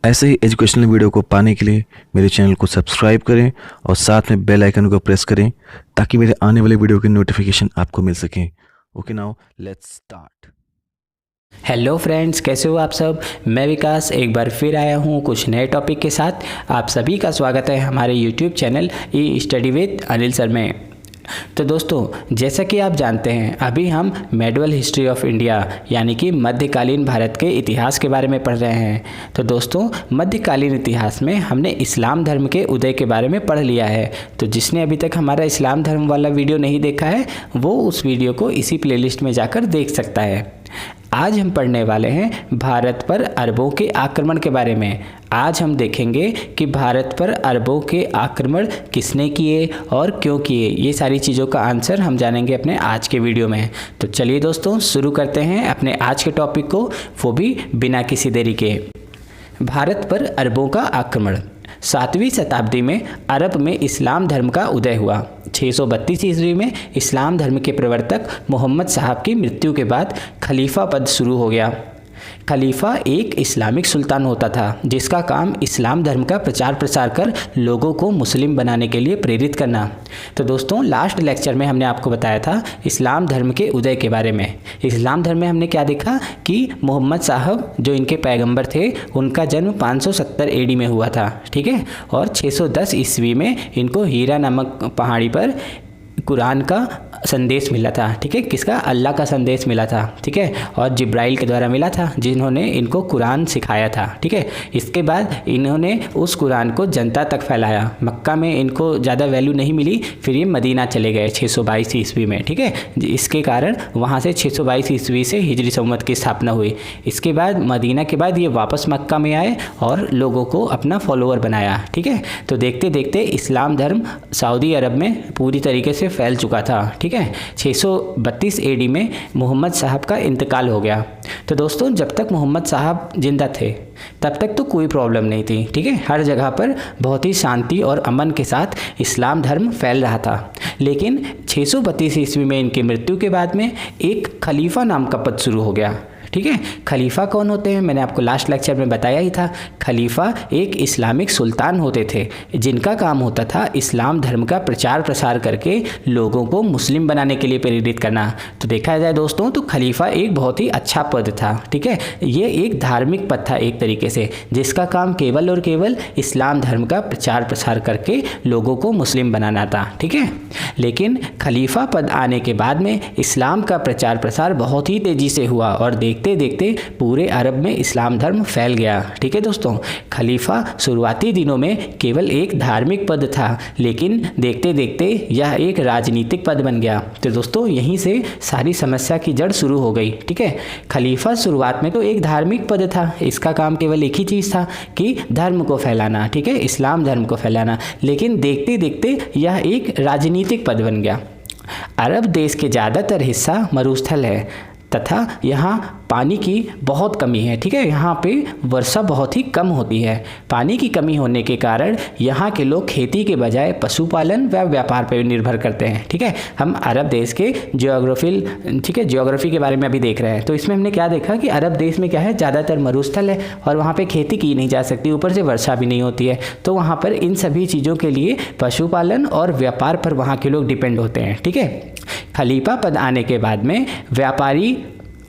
ऐसे ही educational video को पाने के लिए मेरे चैनल को सब्सक्राइब करें और साथ में बेल आइकन को प्रेस करें ताकि मेरे आने वाले वीडियो की नोटिफिकेशन आपको मिल सके। Okay, now let's start. Hello friends, कैसे हो आप सब। मैं विकास एक बार फिर आया हूँ कुछ नए टॉपिक के साथ। आप सभी का स्वागत है हमारे YouTube channel E study with Anil sir में। तो दोस्तों, जैसा कि आप जानते हैं, अभी हम मेडिवल हिस्ट्री ऑफ इंडिया यानी कि मध्यकालीन भारत के इतिहास के बारे में पढ़ रहे हैं। तो दोस्तों, मध्यकालीन इतिहास में हमने इस्लाम धर्म के उदय के बारे में पढ़ लिया है। तो जिसने अभी तक हमारा इस्लाम धर्म वाला वीडियो नहीं देखा है वो उस वीडियो को इसी प्लेलिस्ट में जाकर देख सकता है। आज हम पढ़ने वाले हैं भारत पर अरबों के आक्रमण के बारे में। आज हम देखेंगे कि भारत पर अरबों के आक्रमण किसने किए और क्यों किए। ये सारी चीज़ों का आंसर हम जानेंगे अपने आज के वीडियो में। तो चलिए दोस्तों, शुरू करते हैं अपने आज के टॉपिक को, वो भी बिना किसी देरी के। भारत पर अरबों का आक्रमण। 7वीं शताब्दी में अरब में इस्लाम धर्म का उदय हुआ। 632 ईस्वी में इस्लाम धर्म के प्रवर्तक मोहम्मद साहब की मृत्यु के बाद खलीफा पद शुरू हो गया। खलीफा एक इस्लामिक सुल्तान होता था जिसका काम इस्लाम धर्म का प्रचार प्रसार कर लोगों को मुस्लिम बनाने के लिए प्रेरित करना। तो दोस्तों, लास्ट लेक्चर में हमने आपको बताया था इस्लाम धर्म के उदय के बारे में। इस्लाम धर्म में हमने क्या देखा कि मोहम्मद साहब जो इनके पैगंबर थे उनका जन्म 570 एडी में हुआ था, ठीक है। और 610 ईस्वी में इनको हीरा नामक पहाड़ी पर कुरान का संदेश मिला था, ठीक है। किसका? अल्लाह का संदेश मिला था, ठीक है। और जिब्राइल के द्वारा मिला था जिन्होंने इनको कुरान सिखाया था, ठीक है। इसके बाद इन्होंने उस कुरान को जनता तक फैलाया। मक्का में इनको ज़्यादा वैल्यू नहीं मिली, फिर ये मदीना चले गए 622 ईस्वी में, ठीक है। इसके कारण वहाँ से 622 ईस्वी से हिजरी संवत की स्थापना हुई। इसके बाद मदीना के बाद ये वापस मक्का में आए और लोगों को अपना फॉलोअर बनाया, ठीक है। तो देखते देखते इस्लाम धर्म सऊदी अरब में पूरी तरीके से फैल चुका था, ठीक है। 632 एडी में मोहम्मद साहब का इंतकाल हो गया। तो दोस्तों, जब तक मोहम्मद साहब जिंदा थे तब तक तो कोई प्रॉब्लम नहीं थी, ठीक है। हर जगह पर बहुत ही शांति और अमन के साथ इस्लाम धर्म फैल रहा था। लेकिन 632 ईस्वी में इनकी मृत्यु के बाद में एक खलीफा नाम का पद शुरू हो गया, ठीक है। खलीफा कौन होते हैं? मैंने आपको लास्ट लेक्चर में बताया ही था। खलीफा एक इस्लामिक सुल्तान होते थे जिनका काम होता था इस्लाम धर्म का प्रचार प्रसार करके लोगों को मुस्लिम बनाने के लिए प्रेरित करना। तो देखा जाए दोस्तों, तो खलीफा एक बहुत ही अच्छा पद था, ठीक है। ये एक धार्मिक पद था एक तरीके से, जिसका काम केवल और केवल इस्लाम धर्म का प्रचार प्रसार करके लोगों को मुस्लिम बनाना था, ठीक है। लेकिन खलीफा पद आने के बाद में इस्लाम का प्रचार प्रसार बहुत ही तेज़ी से हुआ और देखते देखते पूरे अरब में इस्लाम धर्म फैल गया, ठीक है दोस्तों। खलीफा शुरुआती दिनों में केवल एक धार्मिक पद था, लेकिन देखते देखते यह एक राजनीतिक पद बन गया। तो दोस्तों, यहीं से सारी समस्या की जड़ शुरू हो गई, ठीक है। खलीफा शुरुआत में तो एक धार्मिक पद था, इसका काम केवल एक ही चीज़ था कि धर्म को फैलाना, ठीक है, इस्लाम धर्म को फैलाना। लेकिन देखते देखते यह एक राजनीतिक पद बन गया। अरब देश के ज़्यादातर हिस्सा मरुस्थल है तथा यहाँ पानी की बहुत कमी है, ठीक है। यहाँ पे वर्षा बहुत ही कम होती है। पानी की कमी होने के कारण यहाँ के लोग खेती के बजाय पशुपालन व व्यापार पर निर्भर करते हैं, ठीक है। हम अरब देश के ज्योग्राफी के बारे में अभी देख रहे हैं। तो इसमें हमने क्या देखा कि अरब देश में क्या है, ज़्यादातर मरुस्थल है और वहाँ पर खेती की नहीं जा सकती, ऊपर से वर्षा भी नहीं होती है। तो वहाँ पर इन सभी चीज़ों के लिए पशुपालन और व्यापार पर वहाँ के लोग डिपेंड होते हैं, ठीक है। खलीफा पद आने के बाद में व्यापारी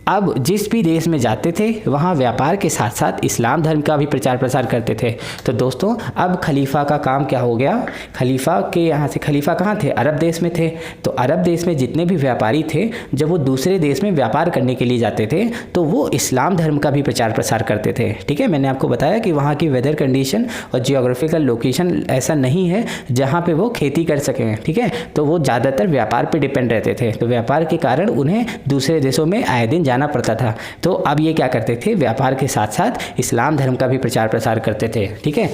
अब जिस भी देश में जाते थे वहाँ व्यापार के साथ साथ इस्लाम धर्म का भी प्रचार प्रसार करते थे। तो दोस्तों, अब खलीफा का काम क्या हो गया, खलीफा के यहाँ से, खलीफा कहाँ थे? अरब देश में थे। तो अरब देश में जितने भी व्यापारी थे, जब वो दूसरे देश में व्यापार करने के लिए जाते थे तो वो इस्लाम धर्म का भी प्रचार प्रसार करते थे, ठीक है। मैंने आपको बताया कि वहाँ की वेदर कंडीशन और जियोग्राफिकल लोकेशन ऐसा नहीं है जहाँ पर वो खेती कर सकें, ठीक है। तो वो ज़्यादातर व्यापार पर डिपेंड रहते थे। तो व्यापार के कारण उन्हें दूसरे देशों में आए दिन जाना पड़ता था। तो अब ये क्या करते थे, व्यापार के साथ साथ इस्लाम धर्म का भी प्रचार प्रसार करते थे, ठीक है।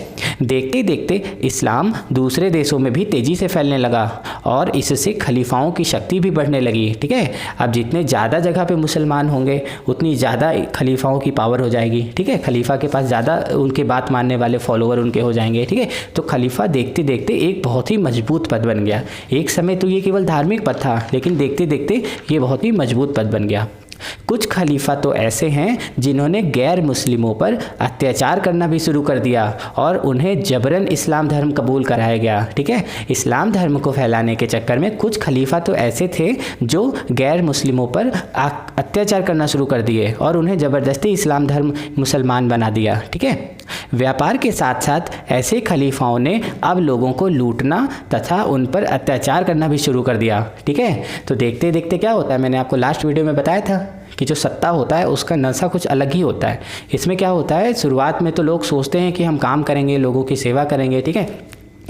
देखते देखते इस्लाम दूसरे देशों में भी तेज़ी से फैलने लगा और इससे खलीफाओं की शक्ति भी बढ़ने लगी, ठीक है। अब जितने ज़्यादा जगह पे मुसलमान होंगे उतनी ज़्यादा खलीफाओं की पावर हो जाएगी, ठीक है। खलीफा के पास ज़्यादा उनके बात मानने वाले फॉलोअर उनके हो जाएंगे, ठीक है। तो खलीफा देखते देखते एक बहुत ही मजबूत पद बन गया। एक समय तो ये केवल धार्मिक पद था, लेकिन देखते देखते ये बहुत ही मजबूत पद बन गया। कुछ खलीफा तो ऐसे हैं जिन्होंने गैर मुस्लिमों पर अत्याचार करना भी शुरू कर दिया और उन्हें जबरन इस्लाम धर्म कबूल कराया गया। ठीक है, इस्लाम धर्म को फैलाने के चक्कर में कुछ खलीफा तो ऐसे थे जो गैर मुस्लिमों पर अत्याचार करना शुरू कर दिए और उन्हें ज़बरदस्ती इस्लाम धर्म मुसलमान बना दिया। ठीक है, व्यापार के साथ साथ ऐसे खलीफाओं ने अब लोगों को लूटना तथा उन पर अत्याचार करना भी शुरू कर दिया। ठीक है, तो देखते देखते क्या होता है, मैंने आपको लास्ट वीडियो में बताया था कि जो सत्ता होता है उसका नशा कुछ अलग ही होता है। इसमें क्या होता है, शुरुआत में तो लोग सोचते हैं कि हम काम करेंगे, लोगों की सेवा करेंगे, ठीक है,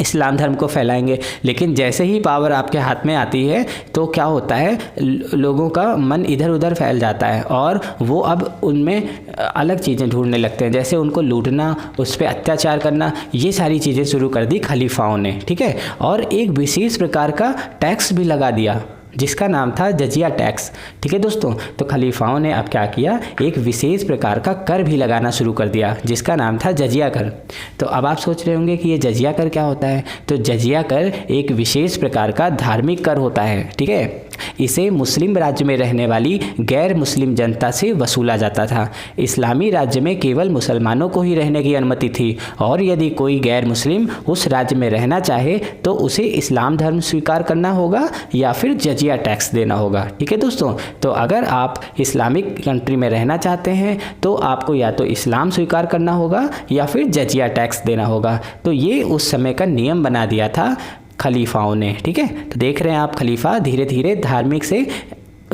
इस्लाम धर्म को फैलाएंगे, लेकिन जैसे ही पावर आपके हाथ में आती है तो क्या होता है, लोगों का मन इधर उधर फैल जाता है और वो अब उनमें अलग चीज़ें ढूंढने लगते हैं, जैसे उनको लूटना, उस पर अत्याचार करना, ये सारी चीज़ें शुरू कर दी खलीफाओं ने। ठीक है, और एक विशेष प्रकार का टैक्स भी लगा दिया जिसका नाम था जजिया टैक्स। ठीक है दोस्तों, तो खलीफाओं ने अब क्या किया, एक विशेष प्रकार का कर भी लगाना शुरू कर दिया जिसका नाम था जजिया कर। तो अब आप सोच रहे होंगे कि ये जजिया कर क्या होता है, तो जजिया कर एक विशेष प्रकार का धार्मिक कर होता है। ठीक है, इसे मुस्लिम राज्य में रहने वाली गैर मुस्लिम जनता से वसूला जाता था। इस्लामी राज्य में केवल मुसलमानों को ही रहने की अनुमति थी और यदि कोई गैर मुस्लिम उस राज्य में रहना चाहे तो उसे इस्लाम धर्म स्वीकार करना होगा या फिर जजिया टैक्स देना होगा। ठीक है दोस्तों, तो अगर आप इस्लामिक कंट्री में रहना चाहते हैं तो आपको या तो इस्लाम स्वीकार करना होगा या फिर जजिया टैक्स देना होगा। तो ये उस समय का नियम बना दिया था खलीफाओं ने। ठीक है, तो देख रहे हैं आप खलीफा धीरे धीरे धार्मिक से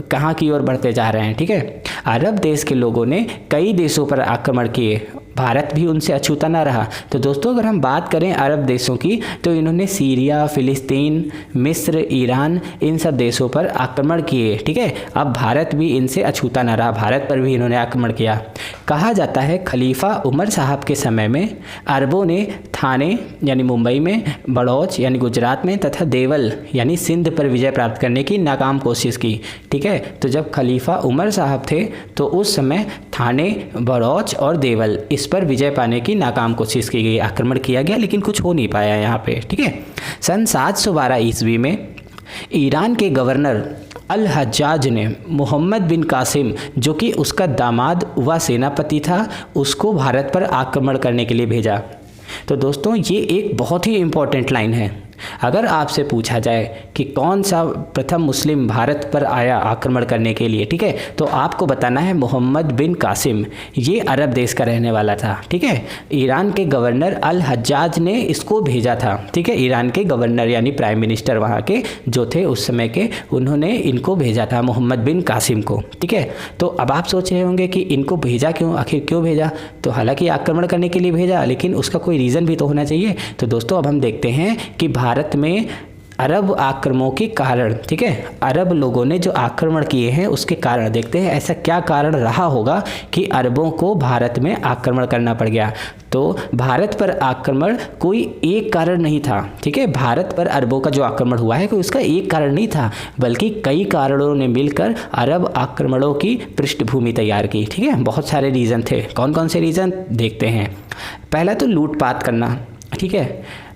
कहाँ की ओर बढ़ते जा रहे हैं। ठीक है, अरब देश के लोगों ने कई देशों पर आक्रमण किए, भारत भी उनसे अछूता ना रहा। तो दोस्तों अगर हम बात करें अरब देशों की तो इन्होंने सीरिया, फिलिस्तीन, मिस्र, ईरान, इन सब देशों पर आक्रमण किए। ठीक है, अब भारत भी इनसे अछूता ना रहा, भारत पर भी इन्होंने आक्रमण किया। कहा जाता है खलीफा उमर साहब के समय में अरबों ने थाने यानी मुंबई में, बड़ौच यानी गुजरात में तथा देवल यानी सिंध पर विजय प्राप्त करने की नाकाम कोशिश की। ठीक है, तो जब खलीफा उमर साहब थे तो उस समय थाने, बड़ौच और देवल इस पर विजय पाने की नाकाम कोशिश की गई, आक्रमण किया गया लेकिन कुछ हो नहीं पाया यहाँ पे। ठीक है, सन 712 ईस्वी में ईरान के गवर्नर अल हज्जाज ने मोहम्मद बिन कासिम, जो कि उसका दामाद व सेनापति था, उसको भारत पर आक्रमण करने के लिए भेजा। तो दोस्तों ये एक बहुत ही इम्पोर्टेंट लाइन है। अगर आपसे पूछा जाए कि कौन सा प्रथम मुस्लिम भारत पर आया आक्रमण करने के लिए, ठीक है, तो आपको बताना है मोहम्मद बिन कासिम। ये अरब देश का रहने वाला था। ठीक है, ईरान के गवर्नर अल हज्जाज ने इसको भेजा था। ठीक है, ईरान के गवर्नर यानी प्राइम मिनिस्टर वहाँ के जो थे उस समय के, उन्होंने इनको भेजा था मोहम्मद बिन कासिम को। ठीक है, तो अब आप सोच रहे होंगे कि इनको भेजा क्यों, आखिर क्यों भेजा, तो हालांकि आक्रमण करने के लिए भेजा लेकिन उसका कोई रीज़न भी तो होना चाहिए। तो दोस्तों अब हम देखते हैं कि भारत में अरब आक्रमणों के कारण, ठीक है, अरब लोगों ने जो आक्रमण किए हैं उसके कारण देखते हैं ऐसा क्या कारण रहा होगा कि अरबों को भारत में आक्रमण करना पड़ गया। तो भारत पर आक्रमण कोई एक कारण नहीं था। ठीक है, भारत पर अरबों का जो आक्रमण हुआ है कोई उसका एक कारण नहीं था, बल्कि कई कारणों ने मिलकर अरब आक्रमणों की पृष्ठभूमि तैयार की। ठीक है, बहुत सारे रीज़न थे। कौन कौन से रीज़न देखते हैं। पहला तो लूटपाट करना। ठीक है,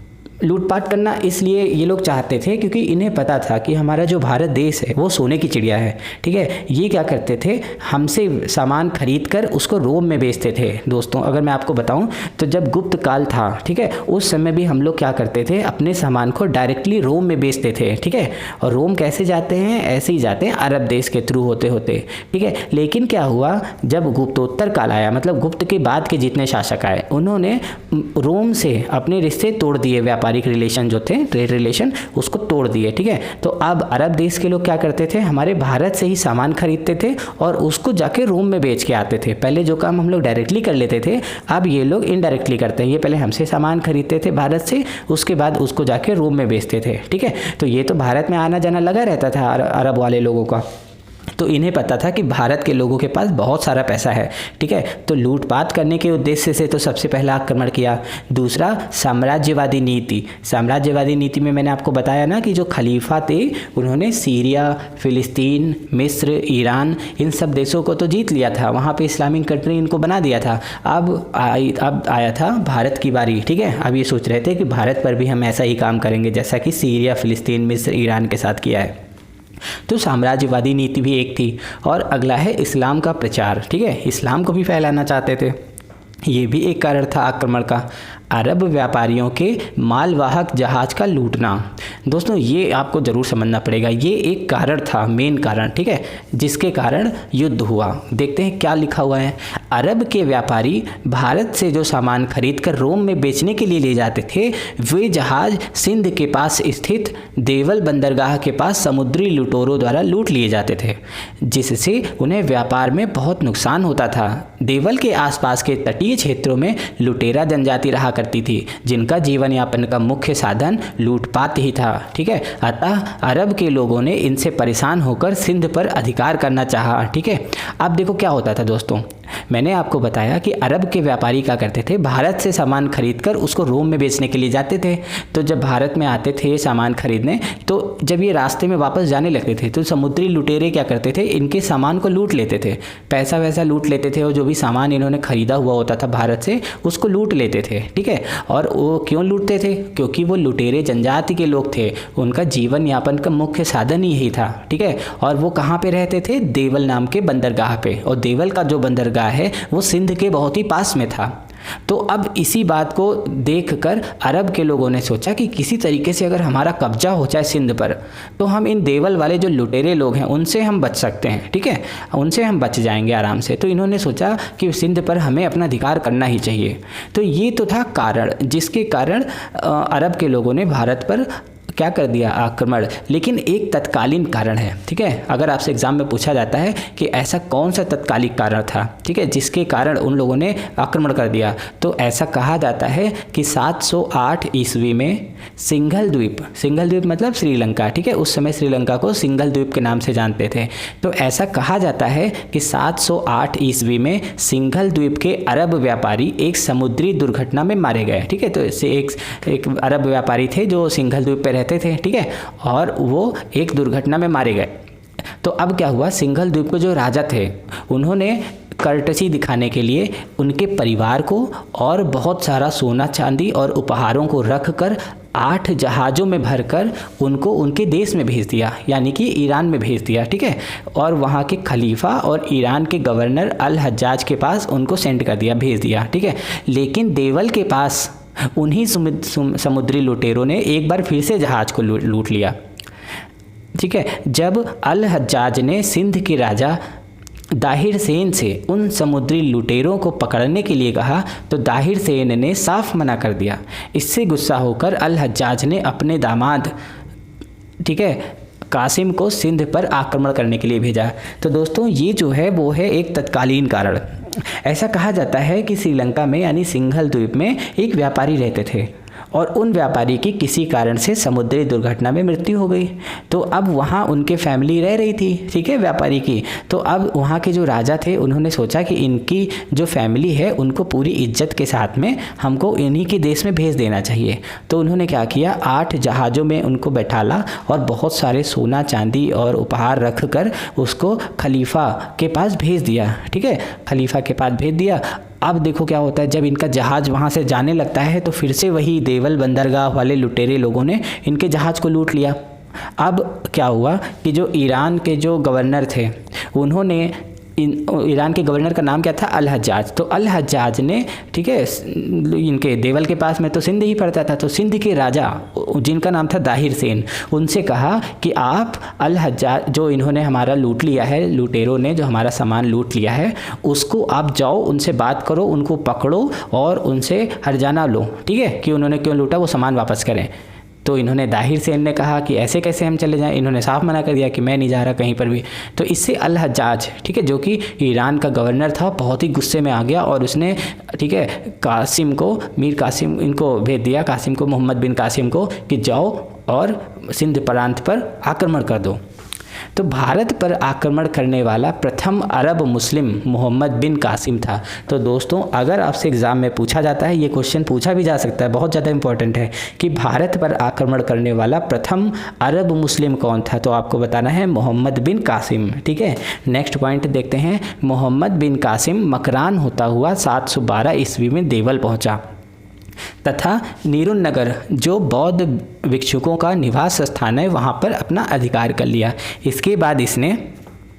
लूटपाट करना इसलिए ये लोग चाहते थे क्योंकि इन्हें पता था कि हमारा जो भारत देश है वो सोने की चिड़िया है। ठीक है, ये क्या करते थे, हमसे सामान खरीद कर उसको रोम में बेचते थे। दोस्तों अगर मैं आपको बताऊं तो जब गुप्त काल था, ठीक है, उस समय भी हम लोग क्या करते थे, अपने सामान को डायरेक्टली रोम में बेचते थे। ठीक है, और रोम कैसे जाते हैं, ऐसे ही जाते हैं अरब देश के थ्रू होते होते। ठीक है, लेकिन क्या हुआ, जब गुप्तोत्तर काल आया, मतलब गुप्त के बाद के जितने शासक आए, उन्होंने रोम से अपने रिश्ते तोड़ दिए, व्यापारिक रिलेशन जो थे, ट्रेड रिलेशन, उसको तोड़ दिए। ठीक है, तो अब अरब देश के लोग क्या करते थे, हमारे भारत से ही सामान खरीदते थे और उसको जाके रोम में बेच के आते थे। पहले जो काम हम लोग डायरेक्टली कर लेते थे, अब ये लोग इनडायरेक्टली करते हैं। ये पहले हमसे सामान खरीदते थे भारत से, उसके बाद उसको जाके रोम में बेचते थे। ठीक है, तो ये तो भारत में आना जाना लगा रहता था अरब वाले लोगों का। तो इन्हें पता था कि भारत के लोगों के पास बहुत सारा पैसा है। ठीक है, तो लूटपाट करने के उद्देश्य से तो सबसे पहला आक्रमण किया। दूसरा साम्राज्यवादी नीति। साम्राज्यवादी नीति में मैंने आपको बताया ना कि जो खलीफा थे उन्होंने सीरिया, फिलिस्तीन, मिस्र, ईरान, इन सब देशों को तो जीत लिया था, वहाँ पे इस्लामिक कंट्री इनको बना दिया था। अब आया था भारत की बारी। ठीक है, अब ये सोच रहे थे कि भारत पर भी हम ऐसा ही काम करेंगे जैसा कि सीरिया, फिलिस्तीन, मिस्र, ईरान के साथ किया है। तो साम्राज्यवादी नीति भी एक थी। और अगला है इस्लाम का प्रचार, ठीक है, इस्लाम को भी फैलाना चाहते थे, ये भी एक कारण था आक्रमण का। अरब व्यापारियों के मालवाहक जहाज का लूटना, दोस्तों ये आपको ज़रूर समझना पड़ेगा, ये एक कारण था, मेन कारण, ठीक है, जिसके कारण युद्ध हुआ। देखते हैं क्या लिखा हुआ है। अरब के व्यापारी भारत से जो सामान खरीद कर रोम में बेचने के लिए ले जाते थे, वे जहाज सिंध के पास स्थित देवल बंदरगाह के पास समुद्री लुटेरों द्वारा लूट लिए जाते थे, जिससे उन्हें व्यापार में बहुत नुकसान होता था। देवल के आसपास के तटीय क्षेत्रों में लुटेरा जनजाति रहा करती थी, जिनका जीवन यापन का मुख्य साधन लूटपाट ही था, ठीक है। अतः अरब के लोगों ने इनसे परेशान होकर सिंध पर अधिकार करना चाहा, ठीक है। अब देखो क्या होता था दोस्तों, मैंने आपको बताया कि अरब के व्यापारी क्या करते थे, भारत से सामान खरीदकर उसको रोम में बेचने के लिए जाते थे। तो जब भारत में आते थे सामान खरीदने, तो जब ये रास्ते में वापस जाने लगते थे तो समुद्री लुटेरे क्या करते थे, इनके सामान को लूट लेते थे, पैसा वैसा लूट लेते थे, और जो भी सामान इन्होंने खरीदा हुआ होता था भारत से उसको लूट लेते थे, ठीक है। और वो क्यों लूटते थे, क्योंकि वो लुटेरे जनजाति के लोग थे, उनका जीवन यापन का मुख्य साधन ही यही था, ठीक है। और वो कहाँ पे रहते थे, देवल नाम के बंदरगाह पे, और देवल का जो बंदरगाह है वो सिंध के बहुत ही पास में था। तो अब इसी बात को देखकर अरब के लोगों ने सोचा कि किसी तरीके से अगर हमारा कब्जा हो जाए सिंध पर, तो हम इन देवल वाले जो लुटेरे लोग हैं उनसे हम बच सकते हैं, ठीक है, उनसे हम बच जाएंगे आराम से। तो इन्होंने सोचा कि सिंध पर हमें अपना अधिकार करना ही चाहिए। तो ये तो था कारण, जिसके कारण अरब के लोगों ने भारत पर क्या कर दिया, आक्रमण। लेकिन एक तत्कालीन कारण है, ठीक है, अगर आपसे एग्जाम में पूछा जाता है कि ऐसा कौन सा तत्कालिक कारण था, ठीक है, जिसके कारण उन लोगों ने आक्रमण कर दिया, तो ऐसा कहा जाता है कि 708 ईस्वी में सिंघल द्वीप मतलब श्रीलंका, ठीक है, उस समय श्रीलंका को सिंघल द्वीप के नाम से जानते थे। तो ऐसा कहा जाता है कि 708 ईस्वी में सिंघल द्वीप के अरब व्यापारी एक समुद्री दुर्घटना में मारे गए, ठीक है। तो इससे एक अरब व्यापारी थे जो सिंघल द्वीप पर रहते थे, ठीक है, और वो एक दुर्घटना में मारे गए। तो अब क्या हुआ, सिंघल द्वीप के जो राजा थे उन्होंने कर्टसी दिखाने के लिए उनके परिवार को और बहुत सारा सोना चांदी और उपहारों को रखकर 8 जहाज़ों में भरकर उनको उनके देश में भेज दिया, यानी कि ईरान में भेज दिया, ठीक है। और वहाँ के खलीफा और ईरान के गवर्नर अल हज्जाज के पास उनको सेंड कर दिया, भेज दिया, ठीक है। लेकिन देवल के पास उन्हीं समुद्री लुटेरों ने एक बार फिर से जहाज़ को लूट लिया, ठीक है। जब अल हज्जाज ने सिंध के राजा दाहिर सेन से उन समुद्री लुटेरों को पकड़ने के लिए कहा, तो दाहिर सेन ने साफ मना कर दिया। इससे गुस्सा होकर अल हज्जाज ने अपने दामाद, ठीक है, कासिम को सिंध पर आक्रमण करने के लिए भेजा। तो दोस्तों ये जो है वो है एक तत्कालीन कारण। ऐसा कहा जाता है कि श्रीलंका में यानी सिंघल द्वीप में एक व्यापारी रहते थे और उन व्यापारी की किसी कारण से समुद्री दुर्घटना में मृत्यु हो गई। तो अब वहाँ उनके फैमिली रह रही थी, ठीक है, व्यापारी की। तो अब वहाँ के जो राजा थे उन्होंने सोचा कि इनकी जो फैमिली है उनको पूरी इज्जत के साथ में हमको इन्हीं के देश में भेज देना चाहिए। तो उन्होंने क्या किया, 8 जहाज़ों में उनको बैठाला और बहुत सारे सोना चांदी और उपहार रख कर उसको खलीफा के पास भेज दिया, ठीक है, खलीफा के पास भेज दिया। अब देखो क्या होता है, जब इनका जहाज़ वहाँ से जाने लगता है तो फिर से वही देवल बंदरगाह वाले लुटेरे लोगों ने इनके जहाज़ को लूट लिया। अब क्या हुआ कि जो ईरान के जो गवर्नर थे उन्होंने ईरान के गवर्नर का नाम क्या था, अल हज्जाज। तो अल हज्जाज ने, ठीक है, इनके देवल के पास में तो सिंध ही पड़ता था, तो सिंध के राजा जिनका नाम था दाहिर सेन, उनसे कहा कि आप अल हज्जाज जो इन्होंने हमारा लूट लिया है, लुटेरों ने जो हमारा सामान लूट लिया है, उसको आप जाओ उनसे बात करो, उनको पकड़ो और उनसे हर्जाना लो, ठीक है, कि उन्होंने क्यों लूटा वो सामान वापस करें। तो इन्होंने दाहिर सेन ने कहा कि ऐसे कैसे हम चले जाएं, इन्होंने साफ मना कर दिया कि मैं नहीं जा रहा कहीं पर भी। तो इससे अल हज्जाज, ठीक है, जो कि ईरान का गवर्नर था, बहुत ही गुस्से में आ गया और उसने, ठीक है, कासिम को, मीर कासिम इनको भेज दिया, कासिम को, मोहम्मद बिन कासिम को, कि जाओ और सिंध प्रांत पर आक्रमण कर दो। तो भारत पर आक्रमण करने वाला प्रथम अरब मुस्लिम मोहम्मद बिन कासिम था। तो दोस्तों अगर आपसे एग्ज़ाम में पूछा जाता है, ये क्वेश्चन पूछा भी जा सकता है, बहुत ज़्यादा इंपॉर्टेंट है, कि भारत पर आक्रमण करने वाला प्रथम अरब मुस्लिम कौन था, तो आपको बताना है मोहम्मद बिन कासिम, ठीक है। नेक्स्ट पॉइंट देखते हैं, मोहम्मद बिन कासिम मकरान होता हुआ 712 ईस्वी में देवल पहुँचा। तथा नीरुन नगर जो बौद्ध भिक्षुकों का निवास स्थान है वहाँ पर अपना अधिकार कर लिया। इसके बाद इसने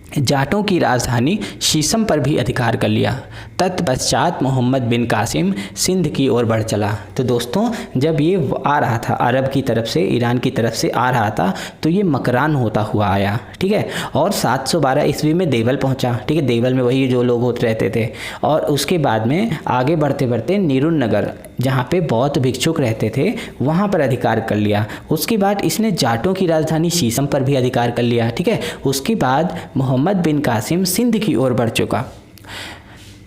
जाटों की राजधानी शीशम पर भी अधिकार कर लिया। तत्पश्चात मोहम्मद बिन कासिम सिंध की ओर बढ़ चला। तो दोस्तों जब ये आ रहा था अरब की तरफ से, ईरान की तरफ से आ रहा था, तो ये मकरान होता हुआ आया, ठीक है। और 712 ईस्वी में देवल पहुंचा, ठीक है। देवल में वही जो लोग होते रहते थे। और उसके बाद में आगे बढ़ते बढ़ते नीरुन नगर जहाँ पे बौद्ध भिक्षुक रहते थे वहाँ पर अधिकार कर लिया। उसके बाद इसने जाटों की राजधानी शीशम पर भी अधिकार कर लिया, ठीक है। उसके बाद मोहम्मद बिन कासिम सिंध की ओर बढ़ चुका।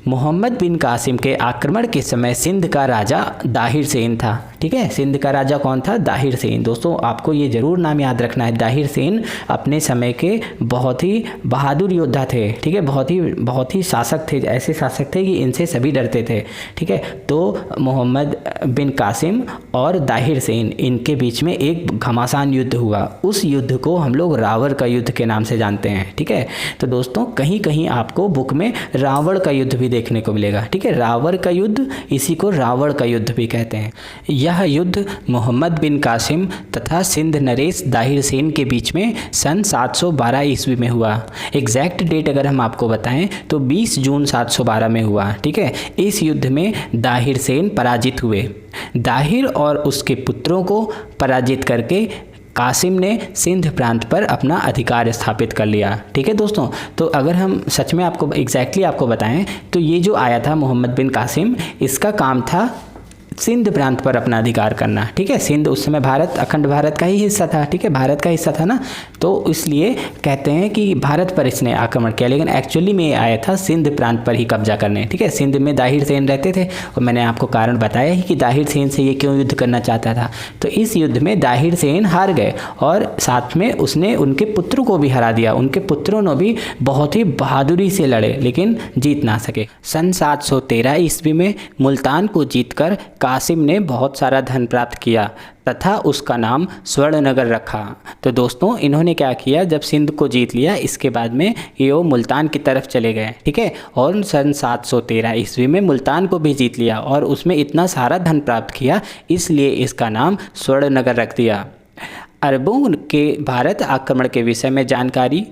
मोहम्मद बिन कासिम के आक्रमण के समय सिंध का राजा दाहिर सेन था, ठीक है। सिंध का राजा कौन था? दाहिर सेन। दोस्तों आपको ये जरूर नाम याद रखना है। दाहिर सेन अपने समय के बहुत ही बहादुर योद्धा थे, ठीक है। बहुत ही शासक थे, ऐसे शासक थे कि इनसे सभी डरते थे, ठीक है। तो मोहम्मद बिन कासिम और दाहिर सेन इनके बीच में एक घमासान युद्ध हुआ। उस युद्ध को हम लोग रावण का युद्ध के नाम से जानते हैं, ठीक है। तो दोस्तों कहीं कहीं आपको बुक में रावण का युद्ध भी देखने को मिलेगा, ठीक है। रावण का युद्ध, इसी को रावण का युद्ध भी कहते हैं। यह युद्ध मोहम्मद बिन कासिम तथा सिंध नरेश दाहिर सेन के बीच में सन 712 ईस्वी में हुआ। एग्जैक्ट डेट अगर हम आपको बताएं तो 20 जून 712 में हुआ, ठीक है। इस युद्ध में दाहिर सेन पराजित हुए। दाहिर और उसके पुत्रों को पराजित करके कासिम ने सिंध प्रांत पर अपना अधिकार स्थापित कर लिया, ठीक है दोस्तों। तो अगर हम सच में आपको एग्जैक्टली आपको बताएं तो ये जो आया था मोहम्मद बिन कासिम, इसका काम था सिंध प्रांत पर अपना अधिकार करना, ठीक है। सिंध उस समय भारत, अखंड भारत का ही हिस्सा था, ठीक है। भारत का हिस्सा था ना, तो इसलिए कहते हैं कि भारत पर इसने आक्रमण किया, लेकिन एक्चुअली में ये आया था सिंध प्रांत पर ही कब्जा करने, ठीक है। सिंध में दाहिर सेन रहते थे और मैंने आपको कारण बताया ही कि दाहिर सेन से ये क्यों युद्ध करना चाहता था। तो इस युद्ध में दाहिर सेन हार गए और साथ में उसने उनके पुत्रों को भी हरा दिया। उनके पुत्रों ने भी बहुत ही बहादुरी से लड़े लेकिन जीत ना सके। सन 713 ईस्वी में मुल्तान को जीतकर कासिम ने बहुत सारा धन प्राप्त किया तथा उसका नाम स्वर्णनगर रखा। तो दोस्तों इन्होंने क्या किया, जब सिंध को जीत लिया इसके बाद में ये वो मुल्तान की तरफ चले गए, ठीक है। और सन 713 ईस्वी में मुल्तान को भी जीत लिया और उसमें इतना सारा धन प्राप्त किया, इसलिए इसका नाम स्वर्णनगर रख दिया। अरबों के भारत आक्रमण के विषय में जानकारी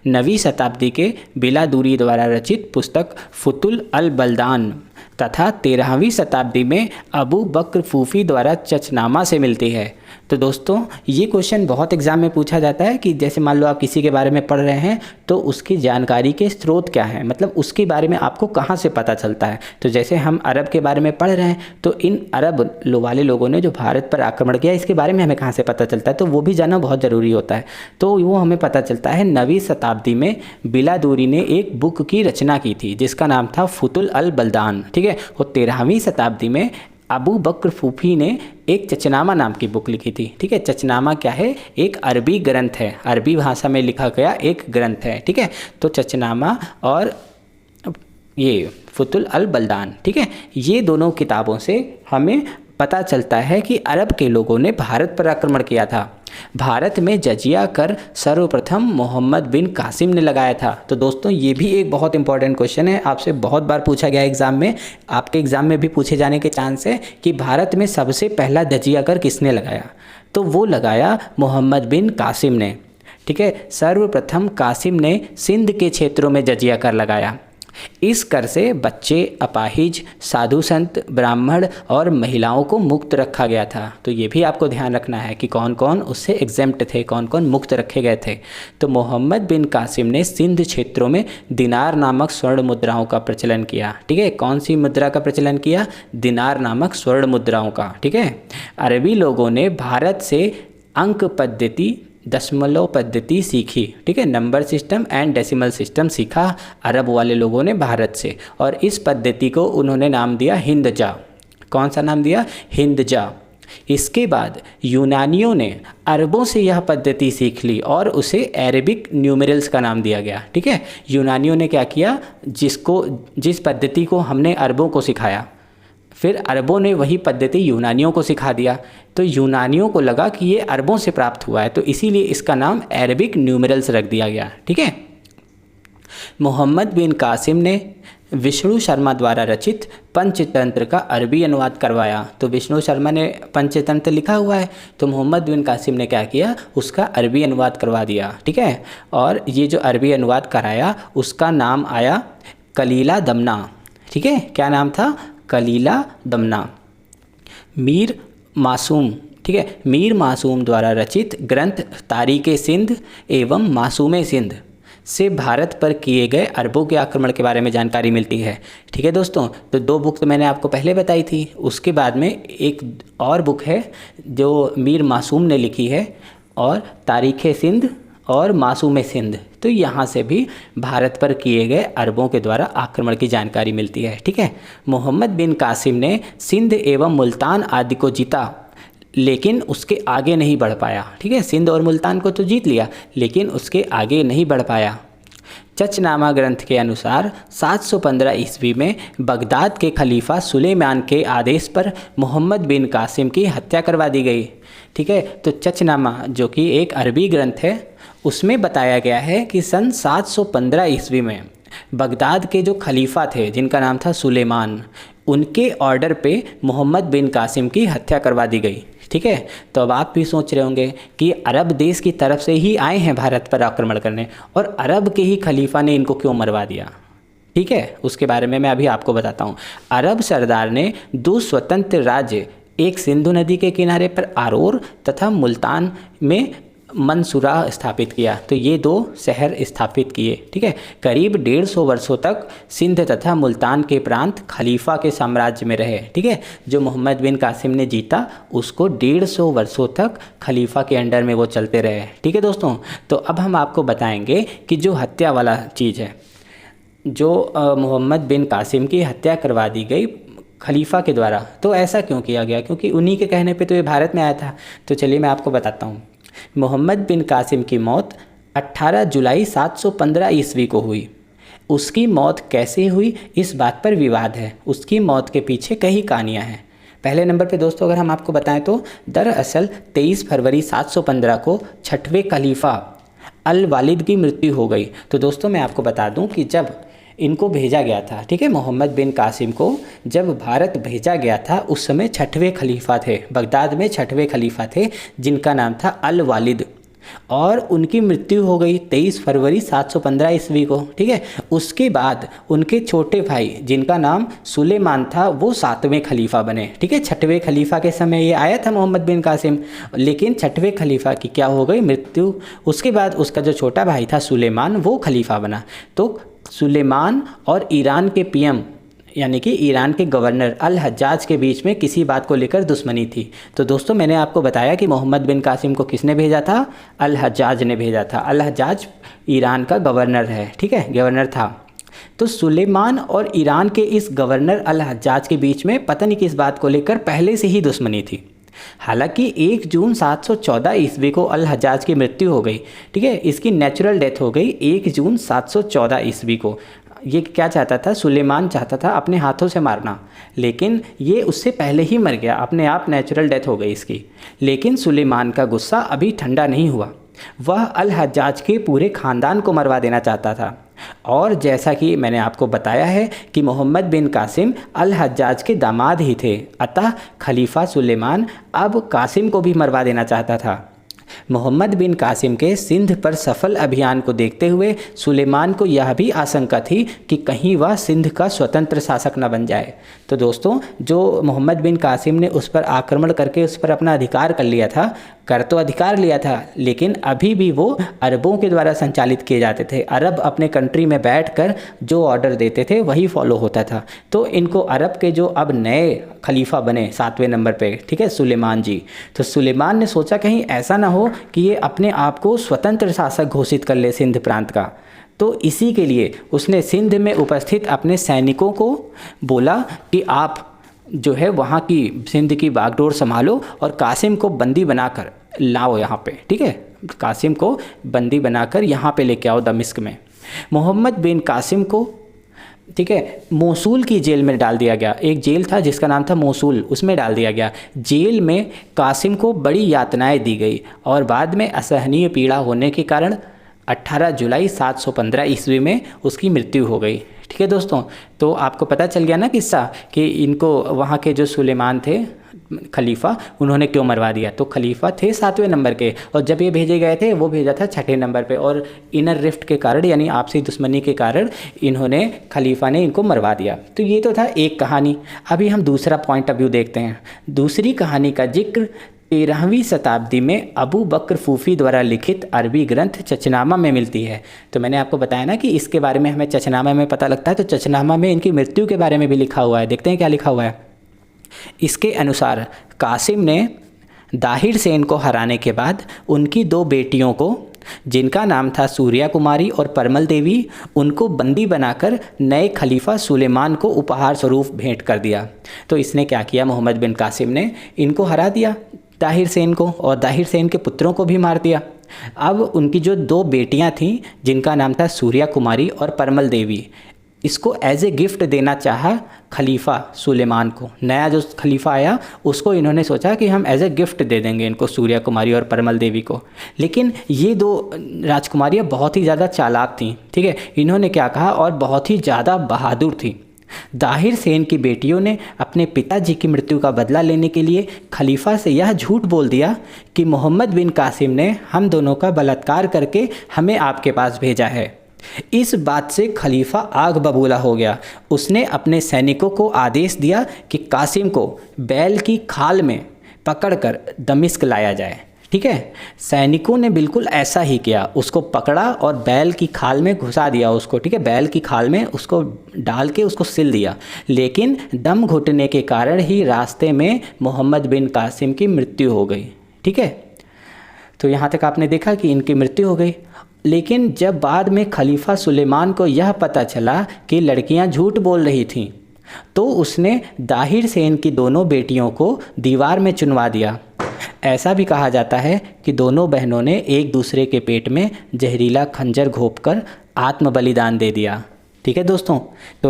9वीं शताब्दी के बिलादूरी द्वारा रचित पुस्तक फुतुल अल बलदान तथा 13वीं शताब्दी में अबू बकर फूफी द्वारा चचनामा से मिलती है। तो दोस्तों ये क्वेश्चन बहुत एग्जाम में पूछा जाता है कि जैसे मान लो आप किसी के बारे में पढ़ रहे हैं तो उसकी जानकारी के स्रोत क्या है, मतलब उसके बारे में आपको कहाँ से पता चलता है। तो जैसे हम अरब के बारे में पढ़ रहे हैं तो इन अरब वाले लोगों ने जो भारत पर आक्रमण किया इसके बारे में हमें कहाँ से पता चलता है, तो वो भी जानना बहुत ज़रूरी होता है। तो वो हमें पता चलता है 9वीं शताब्दी में बिलादूरी ने एक बुक की रचना की थी जिसका नाम था फुतुल अल बलदान, ठीक है। और 13वीं शताब्दी में अबू बकर फूफी ने एक चचनामा नाम की बुक लिखी थी, ठीक है। चचनामा क्या है? एक अरबी ग्रंथ है, अरबी भाषा में लिखा गया एक ग्रंथ है, ठीक है। तो चचनामा और ये फुतुल अल बलदान, ठीक है, ये दोनों किताबों से हमें पता चलता है कि अरब के लोगों ने भारत पर आक्रमण किया था। भारत में जजिया कर सर्वप्रथम मोहम्मद बिन कासिम ने लगाया था। तो दोस्तों ये भी एक बहुत इंपॉर्टेंट क्वेश्चन है, आपसे बहुत बार पूछा गया एग्जाम में, आपके एग्जाम में भी पूछे जाने के चांस है कि भारत में सबसे पहला जजिया कर किसने लगाया। तो वो लगाया मोहम्मद बिन कासिम ने, ठीक है। सर्वप्रथम कासिम ने सिंध के क्षेत्रों में जजिया कर लगाया। इस कर से बच्चे, अपाहिज, साधु संत, ब्राह्मण और महिलाओं को मुक्त रखा गया था। तो ये भी आपको ध्यान रखना है कि कौन कौन उससे एग्जेम्प्ट थे, कौन कौन मुक्त रखे गए थे। तो मोहम्मद बिन कासिम ने सिंध क्षेत्रों में दिनार नामक स्वर्ण मुद्राओं का प्रचलन किया, ठीक है। कौन सी मुद्रा का प्रचलन किया? दिनार नामक स्वर्ण मुद्राओं का, ठीक है। अरबी लोगों ने भारत से अंक पद्धति, दशमलव पद्धति सीखी, ठीक है। Number system and decimal system सीखा अरब वाले लोगों ने भारत से, और इस पद्धति को उन्होंने नाम दिया हिंदजा। कौन सा नाम दिया? हिंदजा। इसके बाद यूनानियों ने अरबों से यह पद्धति सीख ली और उसे अरेबिक न्यूमेरल्स का नाम दिया गया, ठीक है। यूनानियों ने क्या किया, जिस पद्धति को हमने अरबों को सिखाया, फिर अरबों ने वही पद्धति यूनानियों को सिखा दिया। तो यूनानियों को लगा कि ये अरबों से प्राप्त हुआ है, तो इसीलिए इसका नाम अरेबिक न्यूमेरल्स रख दिया गया, ठीक है। मोहम्मद बिन कासिम ने विष्णु शर्मा द्वारा रचित पंचतंत्र का अरबी अनुवाद करवाया। तो विष्णु शर्मा ने पंचतंत्र लिखा हुआ है, तो मोहम्मद बिन कासिम ने क्या किया, उसका अरबी अनुवाद करवा दिया। ठीक है, और ये जो अरबी अनुवाद कराया उसका नाम आया कलीला दमना। ठीक है, क्या नाम था, कलीला दमना। मीर मासूम, ठीक है, मीर मासूम द्वारा रचित ग्रंथ तारीख़ सिंध एवं मासूम सिंध से भारत पर किए गए अरबों के आक्रमण के बारे में जानकारी मिलती है। ठीक है दोस्तों, तो 2 बुक तो मैंने आपको पहले बताई थी, उसके बाद में एक और बुक है जो मीर मासूम ने लिखी है, और तारीख़ सिंध और मासूम सिंध, तो यहाँ से भी भारत पर किए गए अरबों के द्वारा आक्रमण की जानकारी मिलती है। ठीक है, मोहम्मद बिन कासिम ने सिंध एवं मुल्तान आदि को जीता, लेकिन उसके आगे नहीं बढ़ पाया। ठीक है, सिंध और मुल्तान को तो जीत लिया, लेकिन उसके आगे नहीं बढ़ पाया। चचनामा ग्रंथ के अनुसार 715 ईस्वी में बगदाद के खलीफा सुलेमान के आदेश पर मोहम्मद बिन कासिम की हत्या करवा दी गई। ठीक है, तो चचनामा जो कि एक अरबी ग्रंथ है, उसमें बताया गया है कि सन 715 ईस्वी में बगदाद के जो खलीफा थे जिनका नाम था सुलेमान, उनके ऑर्डर पे मोहम्मद बिन कासिम की हत्या करवा दी गई। ठीक है, तो अब आप भी सोच रहे होंगे कि अरब देश की तरफ से ही आए हैं भारत पर आक्रमण करने, और अरब के ही खलीफा ने इनको क्यों मरवा दिया। ठीक है, उसके बारे में मैं अभी आपको बताता हूँ। अरब सरदार ने 2 स्वतंत्र राज्य, एक सिंधु नदी के किनारे पर आरोर तथा मुल्तान में मंसूरा स्थापित किया। तो ये 2 शहर स्थापित किए। ठीक है, करीब 150 वर्षों तक सिंध तथा मुल्तान के प्रांत खलीफा के साम्राज्य में रहे। ठीक है, जो मोहम्मद बिन कासिम ने जीता उसको 150 वर्षों तक खलीफा के अंडर में वो चलते रहे। ठीक है दोस्तों, तो अब हम आपको बताएंगे कि जो हत्या वाला चीज़ है, जो मोहम्मद बिन कासिम की हत्या करवा दी गई खलीफा के द्वारा, तो ऐसा क्यों किया गया, क्योंकि उन्हीं के कहने पे तो ये भारत में आया था। तो चलिए मैं आपको बताता हूँ। मोहम्मद बिन कासिम की मौत 18 जुलाई 715 ईस्वी को हुई। उसकी मौत कैसे हुई, इस बात पर विवाद है। उसकी मौत के पीछे कई कहानियाँ हैं। पहले नंबर पे दोस्तों अगर हम आपको बताएं तो दरअसल 23 फरवरी 715 को 6वें खलीफा अल वालिद की मृत्यु हो गई। तो दोस्तों मैं आपको बता दूं कि जब इनको भेजा गया था, ठीक है, मोहम्मद बिन कासिम को जब भारत भेजा गया था उस समय 6वें खलीफा थे, बगदाद में 6वें खलीफा थे जिनका नाम था अल वालिद, और उनकी मृत्यु हो गई 23 फरवरी 715 ईस्वी को। ठीक है, उसके बाद उनके छोटे भाई जिनका नाम सुलेमान था वो 7वें खलीफा बने। ठीक है, 6वें खलीफा के समय ये आया था मोहम्मद बिन कासिम, लेकिन 6वें खलीफा की क्या हो गई, मृत्यु। उसके बाद उसका जो छोटा भाई था सुलेमान वो खलीफा बना। तो सुलेमान और ईरान के पीएम यानी कि ईरान के गवर्नर अल हज्जाज के बीच में किसी बात को लेकर दुश्मनी थी। तो दोस्तों मैंने आपको बताया कि मोहम्मद बिन कासिम को किसने भेजा था, अल हज्जाज ने भेजा था। अल हज्जाज ईरान का गवर्नर है, ठीक है, गवर्नर था। तो सुलेमान और ईरान के इस गवर्नर अल हज्जाज के बीच में पता नहीं किस बात को लेकर पहले से ही दुश्मनी थी। हालांकि 1 जून 714 ईस्वी को अल हज्जाज की मृत्यु हो गई। ठीक है, इसकी नेचुरल डेथ हो गई 1 जून 714 ईस्वी को। ये क्या चाहता था, सुलेमान चाहता था अपने हाथों से मारना, लेकिन ये उससे पहले ही मर गया, अपने आप नेचुरल डेथ हो गई इसकी। लेकिन सुलेमान का गुस्सा अभी ठंडा नहीं हुआ, वह अल हज्जाज के पूरे ख़ानदान को मरवा देना चाहता था। और जैसा कि मैंने आपको बताया है कि मोहम्मद बिन कासिम अल हज्जाज के दामाद ही थे, अतः खलीफा सुलेमान अब कासिम को भी मरवा देना चाहता था। मोहम्मद बिन कासिम के सिंध पर सफल अभियान को देखते हुए सुलेमान को यह भी आशंका थी कि कहीं वह सिंध का स्वतंत्र शासक न बन जाए। तो दोस्तों जो मोहम्मद बिन कासिम ने उस पर आक्रमण करके उस पर अपना अधिकार कर लिया था, कर तो अधिकार लिया था, लेकिन अभी भी वो अरबों के द्वारा संचालित किए जाते थे। अरब अपने कंट्री में बैठकर जो ऑर्डर देते थे वही फॉलो होता था। तो इनको अरब के जो अब नए खलीफा बने 7वें नंबर पे, ठीक है, सुलेमान जी, तो सुलेमान ने सोचा कहीं ऐसा ना हो कि ये अपने आप को स्वतंत्र शासक घोषित कर ले सिंध प्रांत का। तो इसी के लिए उसने सिंध में उपस्थित अपने सैनिकों को बोला कि आप जो है वहाँ की सिंध की बागडोर संभालो और कासिम को बंदी बनाकर लाओ यहाँ पे। ठीक है, कासिम को बंदी बनाकर यहाँ पे लेके आओ दमिश्क में। मोहम्मद बिन कासिम को, ठीक है, मोसूल की जेल में डाल दिया गया। एक जेल था जिसका नाम था मोसूल, उसमें डाल दिया गया। जेल में कासिम को बड़ी यातनाएं दी गई और बाद में असहनीय पीड़ा होने के कारण 18 जुलाई 715 ईस्वी में उसकी मृत्यु हो गई। ठीक है दोस्तों, तो आपको पता चल गया ना किस्सा कि इनको वहाँ के जो सुलेमान थे खलीफा, उन्होंने क्यों मरवा दिया। तो खलीफा थे 7वें नंबर के, और जब ये भेजे गए थे वो भेजा था 6ठे नंबर पे, और इनर रिफ्ट के कारण यानी आपसी दुश्मनी के कारण इन्होंने खलीफा ने इनको मरवा दिया। तो ये तो था एक कहानी। अभी हम दूसरा पॉइंट ऑफ व्यू देखते हैं। दूसरी कहानी का जिक्र 13वीं शताब्दी में अबू बकर फूफी द्वारा लिखित अरबी ग्रंथ चचनामा में मिलती है। तो मैंने आपको बताया ना कि इसके बारे में हमें चचनामा में पता लगता है, तो चचनामा में इनकी मृत्यु के बारे में भी लिखा हुआ है। देखते हैं क्या लिखा हुआ है। इसके अनुसार कासिम ने दाहिर सेन को हराने के बाद उनकी 2 बेटियों को, जिनका नाम था सूर्या कुमारी और परमल देवी, उनको बंदी बनाकर नए खलीफा सुलेमान को उपहार स्वरूप भेंट कर दिया। तो इसने क्या किया, मोहम्मद बिन कासिम ने इनको हरा दिया दाहिर सेन को, और दाहिर सेन के पुत्रों को भी मार दिया। अब उनकी जो 2 बेटियां थीं, जिनका नाम था सूर्या कुमारी और परमल देवी, इसको एज ए गिफ्ट देना चाहा खलीफा सुलेमान को। नया जो खलीफा आया उसको इन्होंने सोचा कि हम एज ए गिफ्ट दे देंगे इनको, सूर्या कुमारी और परमल देवी को। लेकिन ये 2 राजकुमारियाँ बहुत ही ज़्यादा चालाक थीं, ठीक है। इन्होंने क्या कहा, और बहुत ही ज़्यादा बहादुर थी। दाहिर सेन की बेटियों ने अपने पिताजी की मृत्यु का बदला लेने के लिए खलीफा से यह झूठ बोल दिया कि मोहम्मद बिन कासिम ने हम दोनों का बलात्कार करके हमें आपके पास भेजा है। इस बात से खलीफा आग बबूला हो गया। उसने अपने सैनिकों को आदेश दिया कि कासिम को बैल की खाल में पकड़कर दमिश्क लाया जाए, ठीक है। सैनिकों ने बिल्कुल ऐसा ही किया, उसको पकड़ा और बैल की खाल में घुसा दिया उसको, ठीक है। बैल की खाल में उसको डाल के उसको सिल दिया। लेकिन दम घुटने के कारण ही रास्ते में मोहम्मद बिन कासिम की मृत्यु हो गई, ठीक है। तो यहाँ तक आपने देखा कि इनकी मृत्यु हो गई। लेकिन जब बाद में खलीफा सुलेमान को यह पता चला कि लड़कियां झूठ बोल रही थीं, तो उसने दाहिर सेन की दोनों बेटियों को दीवार में चुनवा दिया। ऐसा भी कहा जाता है कि दोनों बहनों ने एक दूसरे के पेट में जहरीला खंजर घोंपकर आत्म बलिदान दे दिया, ठीक है दोस्तों। तो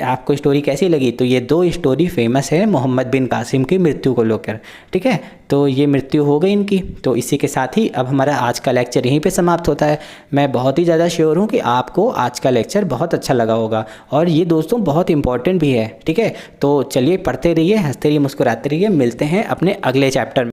आपको स्टोरी कैसी लगी। तो ये 2 स्टोरी फेमस है मोहम्मद बिन कासिम की मृत्यु को लेकर, ठीक है। तो ये मृत्यु हो गई इनकी। तो इसी के साथ ही अब हमारा आज का लेक्चर यहीं पे समाप्त होता है। मैं बहुत ही ज़्यादा श्योर हूँ कि आपको आज का लेक्चर बहुत अच्छा लगा होगा, और ये दोस्तों बहुत इंपॉर्टेंट भी है, ठीक है। तो चलिए पढ़ते रहिए, हंसते रहिए, मुस्कुराते रहिए। मिलते हैं अपने अगले चैप्टर में।